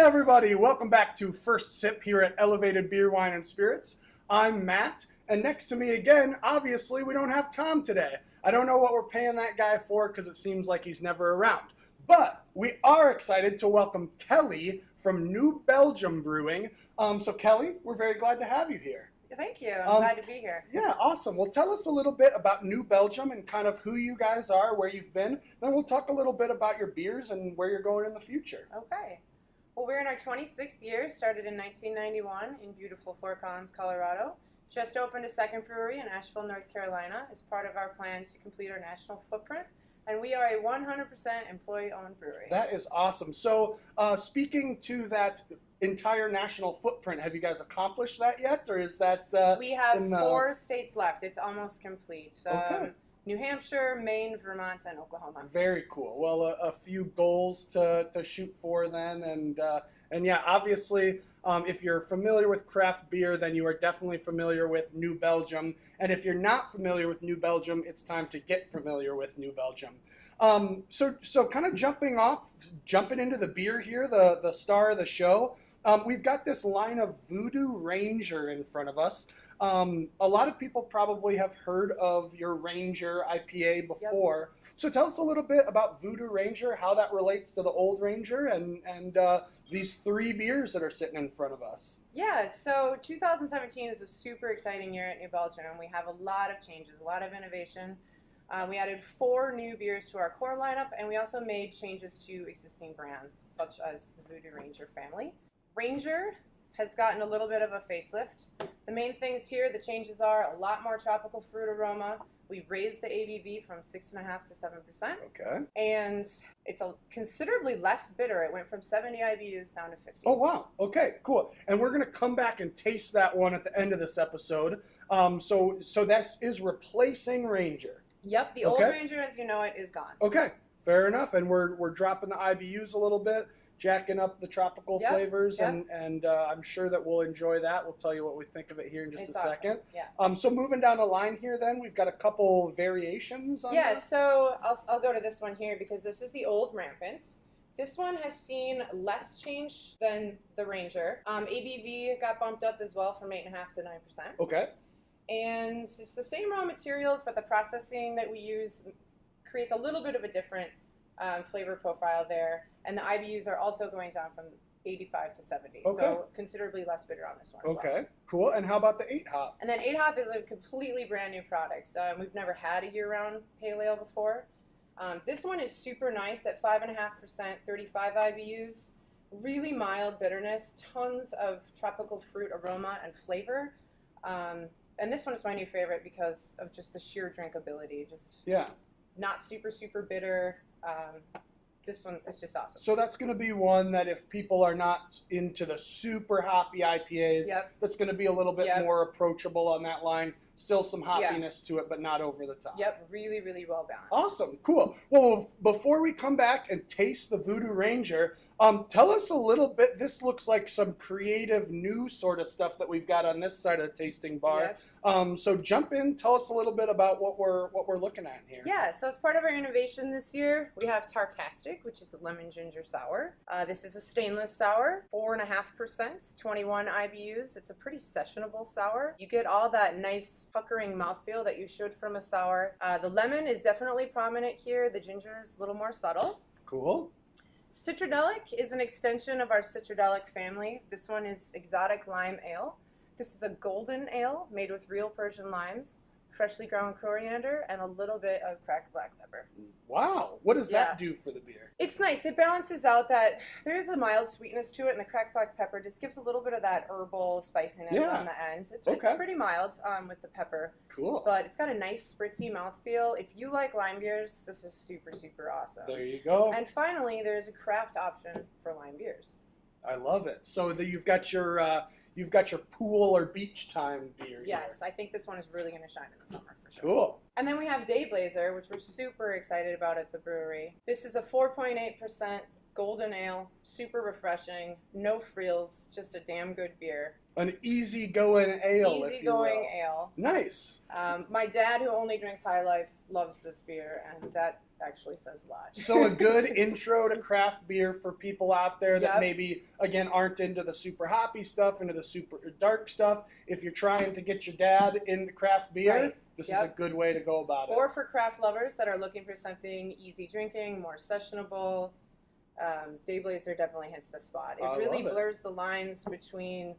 everybody, welcome back to First Sip here at Elevated Beer, Wine, and Spirits. I'm Matt, and next to me again, obviously, we don't have Tom today. I don't know what we're paying that guy for because it seems like he's never around. But we are excited to welcome Kelli from New Belgium Brewing. So Kelli, we're very glad to have you here. Thank you. I'm glad to be here. Yeah, awesome. Well, tell us a little bit about New Belgium and kind of who you guys are, where you've been. Then we'll talk a little bit about your beers and where you're going in the future. Okay. Well, we're in our 26th year, started in 1991 in beautiful Fort Collins, Colorado. Just opened a second brewery in Asheville, North Carolina as part of our plans to complete our national footprint. And we are a 100% employee-owned brewery. That is awesome. So speaking to that entire national footprint, have you guys accomplished that yet? Or is that we have 4 states left. It's almost complete. Okay. New Hampshire, Maine, Vermont, and Oklahoma. Very cool. Well, a few goals to shoot for then. And yeah, obviously, if you're familiar with craft beer, then you are definitely familiar with New Belgium. And if you're not familiar with New Belgium, it's time to get familiar with New Belgium. So kind of jumping into the beer here, the star of the show, we've got this line of Voodoo Ranger in front of us. A lot of people probably have heard of your Ranger IPA before. Yep. So tell us a little bit about Voodoo Ranger, how that relates to the old Ranger, and these 3 beers that are sitting in front of us. Yeah, so 2017 is a super exciting year at New Belgium. We have a lot of changes, a lot of innovation. We added 4 new beers to our core lineup, and we also made changes to existing brands, such as the Voodoo Ranger family. Ranger has gotten a little bit of a facelift. The main things here, the changes are a lot more tropical fruit aroma. We raised the ABV from 6.5% to 7%. Okay. And it's considerably less bitter. It went from 70 IBUs down to 50. Oh, wow. Okay, cool. And we're going to come back and taste that one at the end of this episode. So that is replacing Ranger. Yep, the old Ranger, as you know it, is gone. Okay, fair enough. And we're dropping the IBUs a little bit, jacking up the tropical flavors, and I'm sure that we'll enjoy that. We'll tell you what we think of it here in just a second. Yeah. So moving down the line here then, we've got a couple variations on this. So I'll go to this one here because this is the old Rampant. This one has seen less change than the Ranger. ABV got bumped up as well from 8.5% to 9%. Okay. And it's the same raw materials, but the processing that we use creates a little bit of a different flavor profile there. And the IBUs are also going down from 85 to 70. Okay. So considerably less bitter on this one as well. Okay, cool. And how about the 8-hop? And then 8-hop is a completely brand new product. We've never had a year-round pale ale before. This one is super nice at 5.5%, 35 IBUs. Really mild bitterness, tons of tropical fruit aroma and flavor. And this one is my new favorite because of just the sheer drinkability. Just not super, super bitter. This one is just awesome. So that's going to be one that if people are not into the super hoppy IPAs, that's going to be a little bit more approachable on that line. Still some hoppiness to it, but not over the top. Yep, really, really well balanced. Awesome, cool. Well, before we come back and taste the Voodoo Ranger, tell us a little bit. This looks like some creative new sort of stuff that we've got on this side of the tasting bar. So jump in, tell us a little bit about what we're looking at here. Yeah, so as part of our innovation this year, we have Tartastic, which is a lemon ginger sour. This is a stainless sour, 4.5%, 21 IBUs. It's a pretty sessionable sour. You get all that nice puckering mouthfeel that you should from a sour. The lemon is definitely prominent here. The ginger is a little more subtle. Cool. Citradelic is an extension of our Citradelic family. This one is Exotic Lime Ale. This is a golden ale made with real Persian limes, freshly ground coriander, and a little bit of cracked black pepper. Wow. What does that do for the beer? It's nice. It balances out that there is a mild sweetness to it, and the cracked black pepper just gives a little bit of that herbal spiciness on the end. It's pretty mild with the pepper. Cool. But it's got a nice spritzy mouthfeel. If you like lime beers, this is super, super awesome. There you go. And finally, there's a craft option for lime beers. I love it. So you've got your pool or beach time beer. Yes, I think this one is really going to shine in the summer for sure. Cool. And then we have Dayblazer, which we're super excited about at the brewery. This is a 4.8% golden ale, super refreshing, no frills, just a damn good beer. An easygoing ale, if you Easygoing will. ale. Nice. My dad, who only drinks High Life, loves this beer, and that actually says a lot. So a good intro to craft beer for people out there that Yep. maybe, again, aren't into the super hoppy stuff, into the super dark stuff. If you're trying to get your dad into craft beer, Right. this Yep. is a good way to go about it. Or for craft lovers that are looking for something easy drinking, more sessionable, Dayblazer definitely hits the spot. It I really love it. blurs the lines between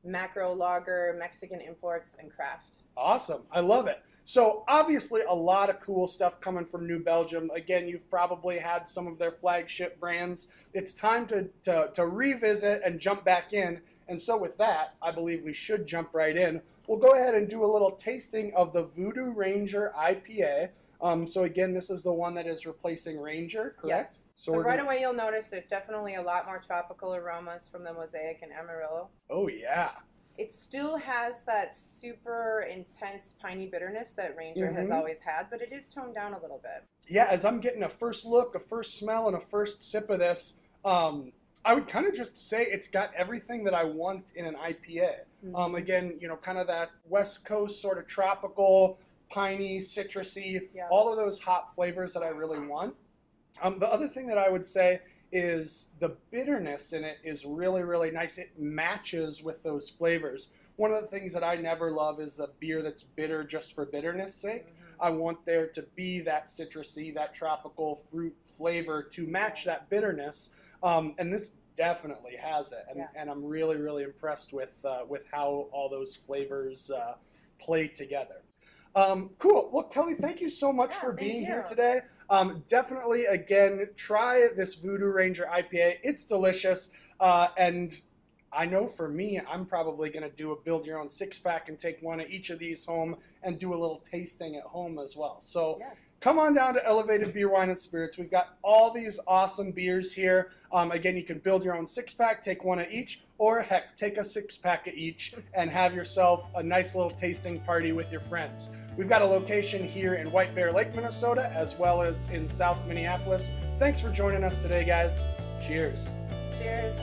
macro lager, Mexican imports, and craft. Awesome. I love it. So obviously a lot of cool stuff coming from New Belgium. Again, you've probably had some of their flagship brands. It's time to revisit and jump back in. And so with that, I believe we should jump right in. We'll go ahead and do a little tasting of the Voodoo Ranger IPA. So again, this is the one that is replacing Ranger, correct? Yes. So we're right gonna- away you'll notice there's definitely a lot more tropical aromas from the Mosaic and Amarillo. Oh yeah. It still has that super intense piney bitterness that Ranger has Mhm. always had, but it is toned down a little bit. Yeah, as I'm getting a first look, a first smell, and a first sip of this, I would kind of just say it's got everything that I want in an IPA. Again, you know, kind of that West Coast sort of tropical, piney, citrusy, Yeah. all of those hop flavors that I really want. The other thing that I would say is the bitterness in it is really, really nice. It matches with those flavors. One of the things that I never love is a beer that's bitter just for bitterness sake. I want there to be that citrusy, that tropical fruit flavor to match that bitterness. And this definitely has it. And I'm really, really impressed with how all those flavors play together. Cool. Well, Kelly, thank you so much for being here today. Definitely, again, try this Voodoo Ranger IPA. It's delicious. And I know for me, I'm probably going to do a build your own 6-pack and take one of each of these home and do a little tasting at home as well. So come on down to Elevated Beer, Wine, and Spirits. We've got all these awesome beers here. Again, you can build your own 6-pack, take one of each, or heck, take a 6-pack of each and have yourself a nice little tasting party with your friends. We've got a location here in White Bear Lake, Minnesota, as well as in South Minneapolis. Thanks for joining us today, guys. Cheers. Cheers.